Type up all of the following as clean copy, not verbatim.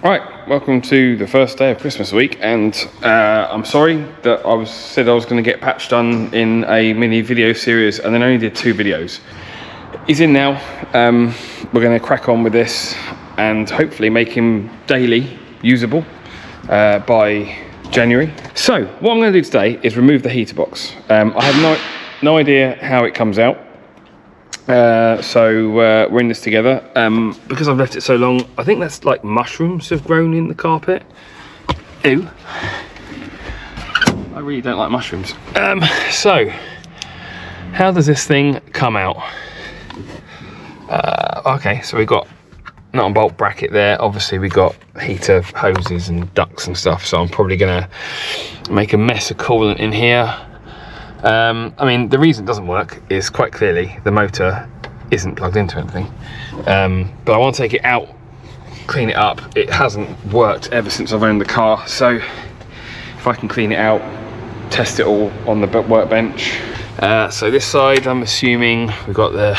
Right, welcome to the first day of Christmas week, and I'm sorry that I said I was going to get patch done in a mini video series and then only did 2 videos. He's in now. We're going to crack on with this and hopefully make him daily usable by January. So what I'm going to do today is remove the heater box. I have no idea how it comes out. So we're in this together. Because I've left it so long, I think that's like mushrooms have grown in the carpet. Ew. I really don't like mushrooms. So how does this thing come out? Okay, so we got nut and bolt bracket there. Obviously we got heater hoses and ducts and stuff, so I'm probably gonna make a mess of coolant in here. I mean, the reason it doesn't work is quite clearly the motor isn't plugged into anything. But I want to take it out, clean it up. It hasn't worked ever since I've owned the car, so if I can clean it out, test it all on the workbench. So this side, I'm assuming we've got the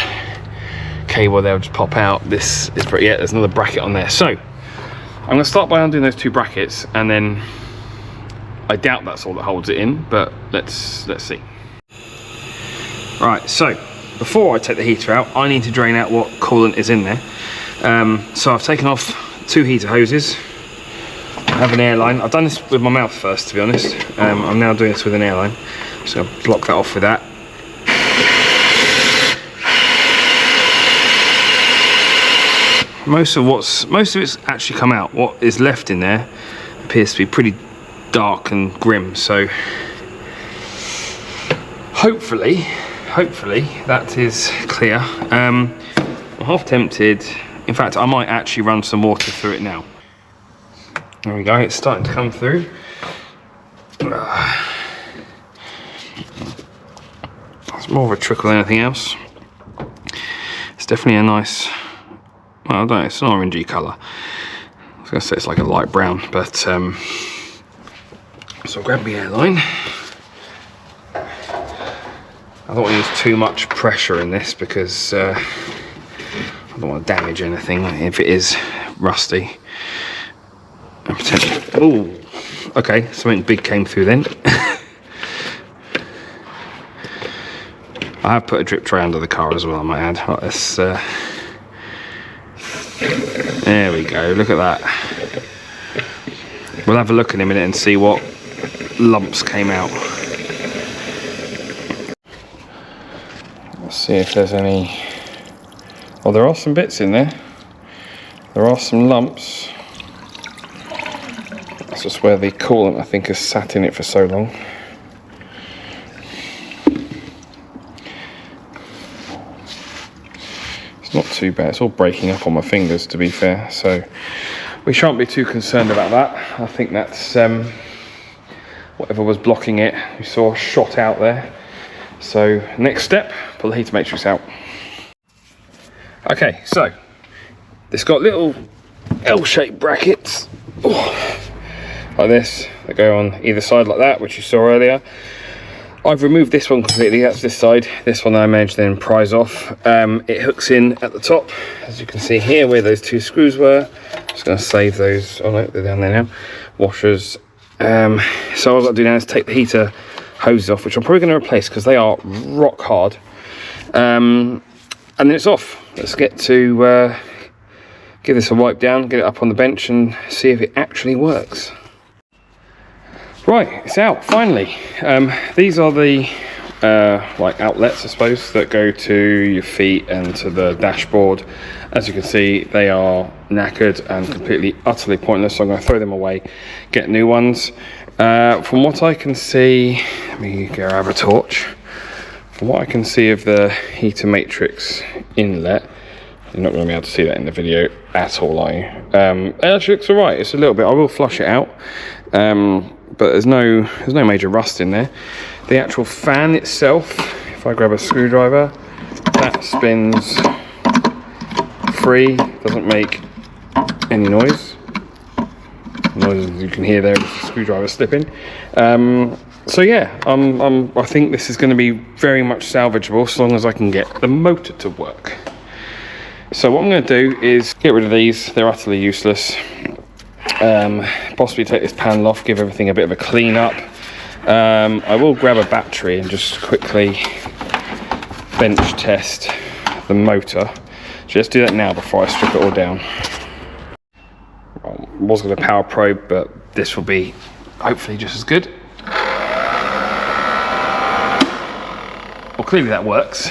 cable there, will just pop out. This is pretty, yeah, there's another bracket on there. So I'm going to start by undoing those 2 brackets, and then I doubt that's all that holds it in, but let's see. Right, so before I take the heater out, I need to drain out what coolant is in there. So I've taken off 2 heater hoses. I have an airline. I've done this with my mouth first, to be honest. I'm now doing this with an airline. So I'll block that off with that. Most of it's actually come out. What is left in there appears to be pretty dark and grim, so hopefully that is clear. I'm half tempted, in fact I might actually run some water through it now. There we go, it's starting to come through. It's more of a trickle than anything else. It's definitely a nice, well, I don't know, it's an orangey colour. I was going to say it's like a light brown, but so I'll grab the airline. I don't want to use too much pressure in this because I don't want to damage anything if it is rusty. And potentially, oh, okay, something big came through then. I have put a drip tray under the car as well, I might add. Right, let's, there we go, look at that. We'll have a look in a minute and see what lumps came out. Let's see if there's any. Well, there are some bits in there. There are some lumps. That's just where the coolant, I think, has sat in it for so long. It's not too bad. It's all breaking up on my fingers, to be fair, so we shan't be too concerned about that. I think that's whatever was blocking it, you saw shot out there. So next step, pull the heater matrix out. Okay, so it's got little L-shaped brackets, like this, that go on either side like that, which you saw earlier. I've removed this one completely, that's this side. This one I managed to then prise off. It hooks in at the top, as you can see here, where those 2 screws were. Just going to save those, oh no, they're down there now, washers. So all I've got to do now is take the heater hoses off, which I'm probably going to replace because they are rock hard. And then it's off. Let's get to give this a wipe down, get it up on the bench and see if it actually works. Right, it's out finally. These are the like outlets, I suppose, that go to your feet and to the dashboard. As you can see, they are knackered and completely utterly pointless, so I'm going to throw them away, get new ones. From what I can see, let me grab a torch. From what I can see of the heater matrix inlet, you're not going to be able to see that in the video at all, are you? It actually looks alright. It's a little bit, I will flush it out, but there's no major rust in there. The actual fan itself, if I grab a screwdriver, that spins free, doesn't make any noise. Noises you can hear there is the screwdriver slipping. So yeah, I think this is going to be very much salvageable as long as I can get the motor to work. So what I'm going to do is get rid of these. They're utterly useless. Possibly take this panel off, give everything a bit of a clean up. I will grab a battery and just quickly bench test the motor. So let's do that now before I strip it all down. I was going to power probe, but this will be hopefully just as good. Well, clearly that works.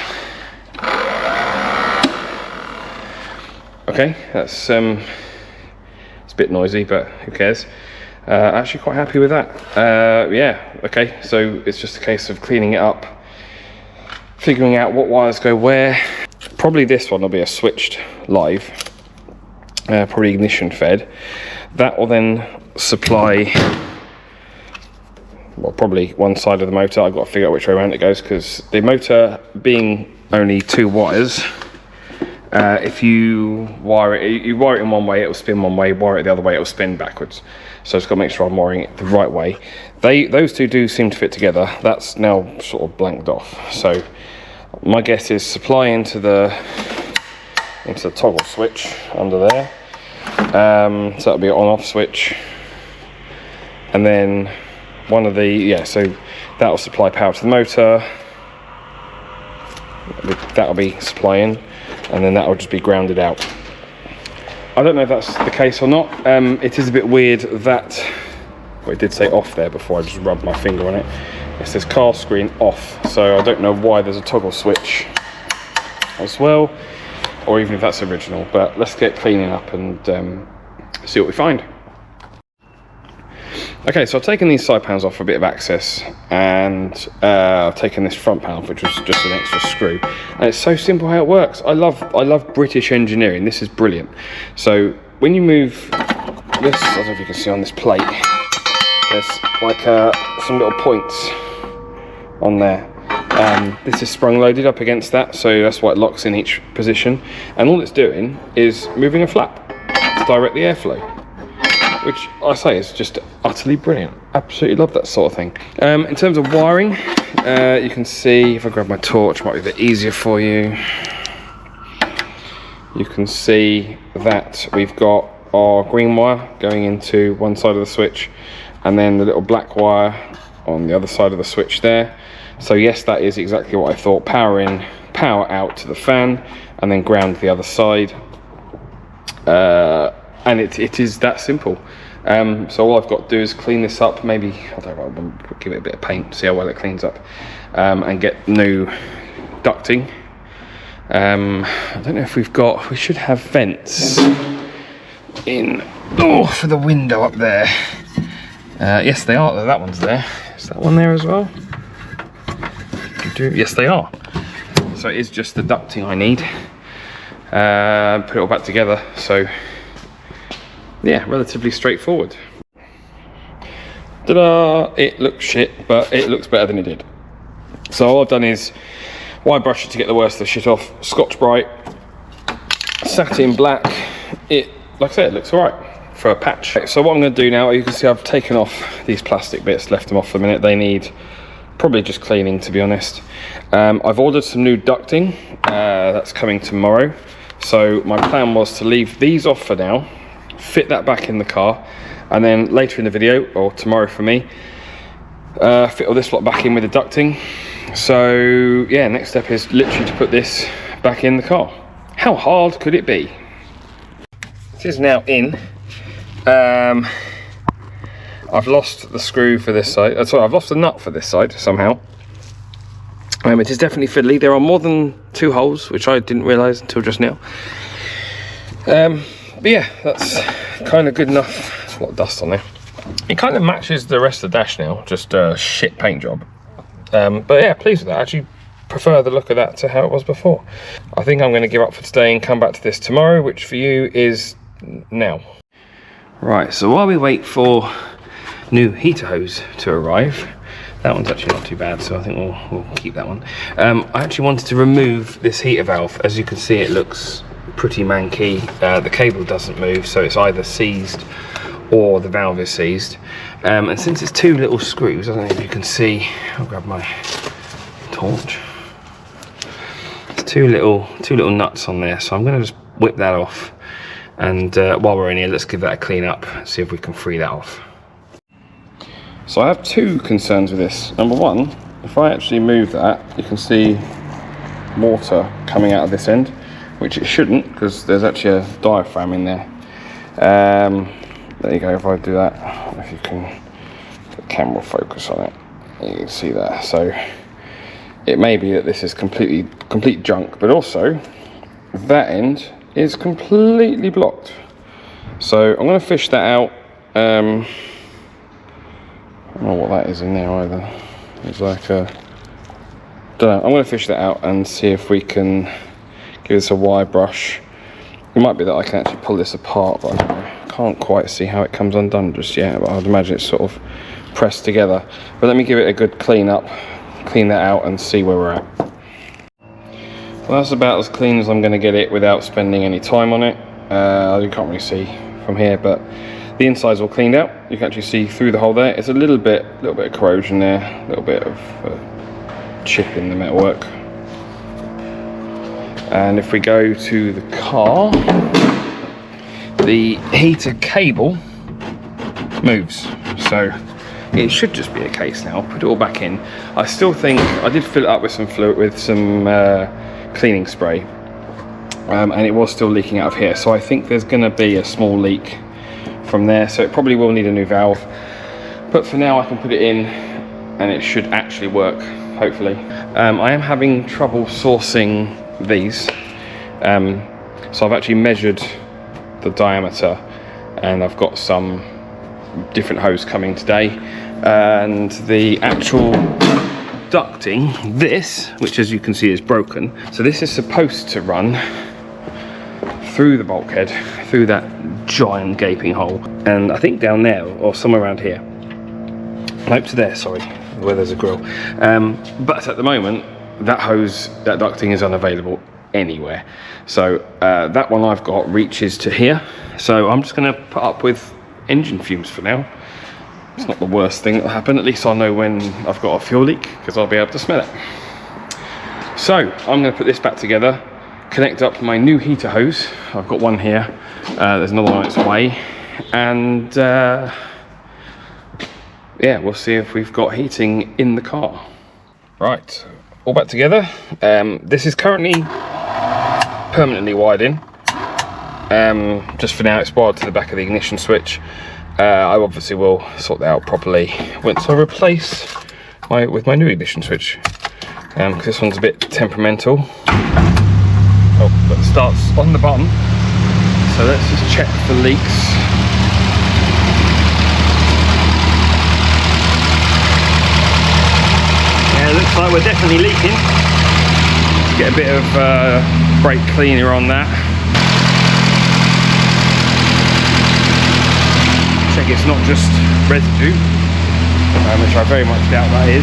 Okay, that's it's a bit noisy, but who cares? Actually quite happy with that. Yeah, okay, so it's just a case of cleaning it up, figuring out what wires go where. Probably this one will be a switched live, probably ignition fed. That will then supply, well, probably one side of the motor. I've got to figure out which way around it goes, because the motor being only 2 wires, if you wire it in one way, it will spin one way. Wire it the other way, it will spin backwards. So I've got to make sure I'm wiring it the right way. Those two do seem to fit together. That's now sort of blanked off. So my guess is supply into the toggle switch under there. So that'll be an on-off switch, and then one of the so that'll supply power to the motor. That'll be supplying, and then that'll just be grounded out. I don't know if that's the case or not. It is a bit weird that, well, it did say off there before I just rubbed my finger on it. It says car screen off, so I don't know why there's a toggle switch as well, or even if that's original. But let's get cleaning up and see what we find. Okay, so I've taken these side panels off for a bit of access, and I've taken this front panel, which was just an extra screw. And it's so simple how it works. I love British engineering. This is brilliant. So when you move this, I don't know if you can see on this plate, there's like some little points on there. This is sprung loaded up against that, so that's why it locks in each position. And all it's doing is moving a flap to direct the airflow, which I say is just utterly brilliant. Absolutely love that sort of thing. In terms of wiring, you can see, if I grab my torch, it might be a bit easier for you. You can see that we've got our green wire going into one side of the switch, and then the little black wire on the other side of the switch there. So yes, that is exactly what I thought. Power in, power out to the fan, and then ground the other side. And it is that simple. So all I've got to do is clean this up, maybe, I don't know, I'll give it a bit of paint, see how well it cleans up, and get new ducting. I don't know if we should have vents in, for the window up there. Yes, they are. That one's there. Is that one there as well? Yes, they are. So it is just the ducting I need. Put it all back together. So yeah, relatively straightforward. Ta-da! It looks shit, but it looks better than it did. So all I've done is wire brush it to get the worst of the shit off. Scotch Brite, satin black. Like I said, it looks alright for a patch. So what I'm going to do now, you can see I've taken off these plastic bits, left them off for a minute. They need probably just cleaning, to be honest. I've ordered some new ducting. That's coming tomorrow. So my plan was to leave these off for now, fit that back in the car, and then later in the video, or tomorrow for me, fit all this lot back in with the ducting. So yeah, next step is literally to put this back in the car. How hard could it be? This is now in. I've lost the screw for this side. Sorry, I've lost the nut for this side somehow. It is definitely fiddly. There are more than 2 holes, which I didn't realise until just now. But yeah, that's kind of good enough. There's a lot of dust on there. It kind of matches the rest of the dash now, just a shit paint job. But yeah, pleased with that. I actually prefer the look of that to how it was before. I think I'm going to give up for today and come back to this tomorrow, which for you is now. Right, so while we wait for new heater hose to arrive, that one's actually not too bad, so I think we'll keep that one. I actually wanted to remove this heater valve. As you can see, it looks pretty manky. The cable doesn't move, so it's either seized or the valve is seized. And since it's 2 little screws, I don't know if you can see, I'll grab my torch. There's two little nuts on there, so I'm going to just whip that off And while we're in here, let's give that a clean up, see if we can free that off. So I have two concerns with this. Number one, if I actually move that, you can see water coming out of this end, which it shouldn't, because there's actually a diaphragm in there. There you go. If I do that, if you can get the camera focus on it, you can see that. So it may be that this is complete junk, but also that end is completely blocked. So I'm going to fish that out. I don't know what that is in there either. It's like a, don't know. I'm going to fish that out and see if we can give this a wire brush. It might be that I can actually pull this apart, but I don't know. Can't quite see how it comes undone just yet, but I'd imagine it's sort of pressed together. But let me give it a good clean up, clean that out and see where we're at. Well, that's about as clean as I'm going to get it without spending any time on it. You can't really see from here, but the inside's all cleaned out. You can actually see through the hole there. It's a little bit of corrosion there, a little bit of chip in the metalwork. And if we go to the car, the heater cable moves, so it should just be a case now. Put it all back in. I still think I did fill it up with some fluid, with some cleaning spray, and it was still leaking out of here. So I think there's going to be a small leak from there. So it probably will need a new valve. But for now, I can put it in, and it should actually work. Hopefully, I am having trouble sourcing these. So I've actually measured the diameter, and I've got some different hose coming today, and the actual ducting, this, which as you can see is broken, so this is supposed to run through the bulkhead, through that giant gaping hole, and I think down there or somewhere around here, nope, to there, sorry, where there's a grill, but at the moment that hose, that ducting is unavailable anywhere. So that one I've got reaches to here, so I'm just going to put up with engine fumes for now. It's not the worst thing that'll happen. At least I'll know when I've got a fuel leak, because I'll be able to smell it. So I'm going to put this back together, connect up my new heater hose. I've got one here, there's another one on its way, and yeah, we'll see if we've got heating in the car. Right, all back together. This is currently permanently wired in. Just for now, it's wired to the back of the ignition switch. I obviously will sort that out properly once I replace with my new ignition switch, because this one's a bit temperamental. Oh, but it starts on the button, so let's just check for leaks. Yeah, it looks like we're definitely leaking. Let's get a bit of brake cleaner on that. Check it's not just residue, which I very much doubt that is.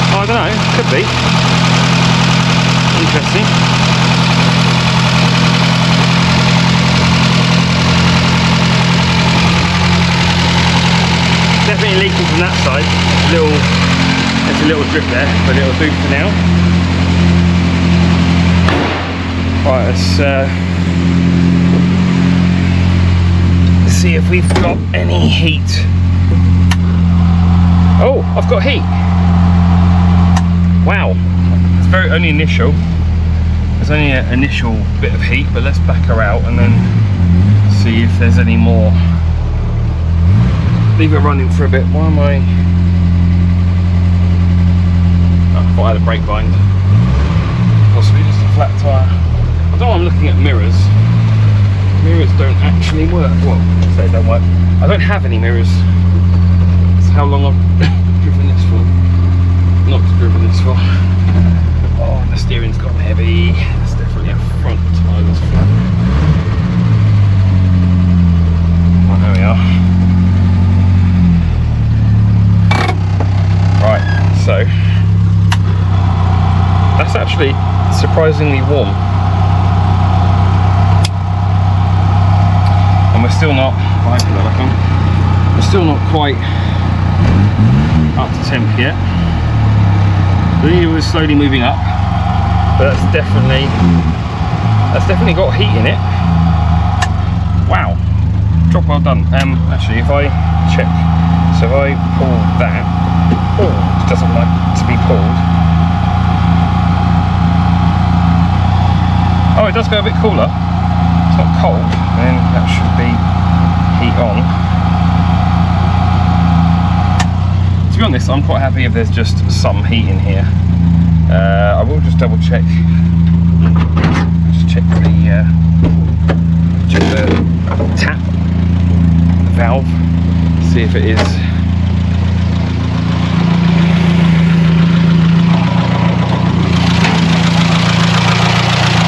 Oh, I don't know, could be. Interesting. Definitely leaking from that side. There's a little drip there, but it'll do for now. Right, let's see if we've got any heat. Oh, I've got heat. Wow, it's only initial. There's only an initial bit of heat, but let's back her out and then see if there's any more. Leave it running for a bit. Why am I? Oh, I thought I had a brake bind. Possibly just a flat tyre. I don't know, I'm looking at mirrors. Mirrors don't actually work. Well, I say they don't work. I don't have any mirrors. That's how long I've driven this for. Not driven this for. Oh, the steering's got heavy. It's definitely a front tyre that's flat. Well, there we are. Right, so that's actually surprisingly warm. And we're still not, we're still not quite up to temp yet. The needle is slowly moving up, but that's definitely got heat in it. Wow, job well done. Actually, if I check, so if I pull that, it doesn't like to be pulled. Oh, it does go a bit cooler. It's not cold, then that should be heat on. To be honest, I'm quite happy if there's just some heat in here. I will just double check. Just check the tap, the valve, see if it is.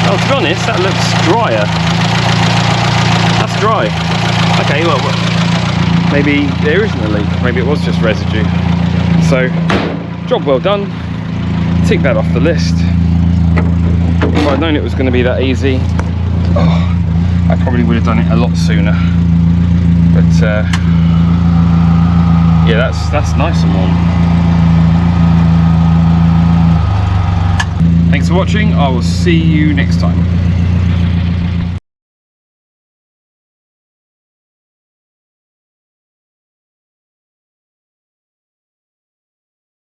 Oh, to be honest, that looks drier. That's dry. Okay, well, maybe there isn't a leak. Maybe it was just residue. So, job well done. Tick that off the list. If I'd known it was going to be that easy, I probably would have done it a lot sooner. But yeah, that's nice and warm. Thanks for watching. I will see you next time.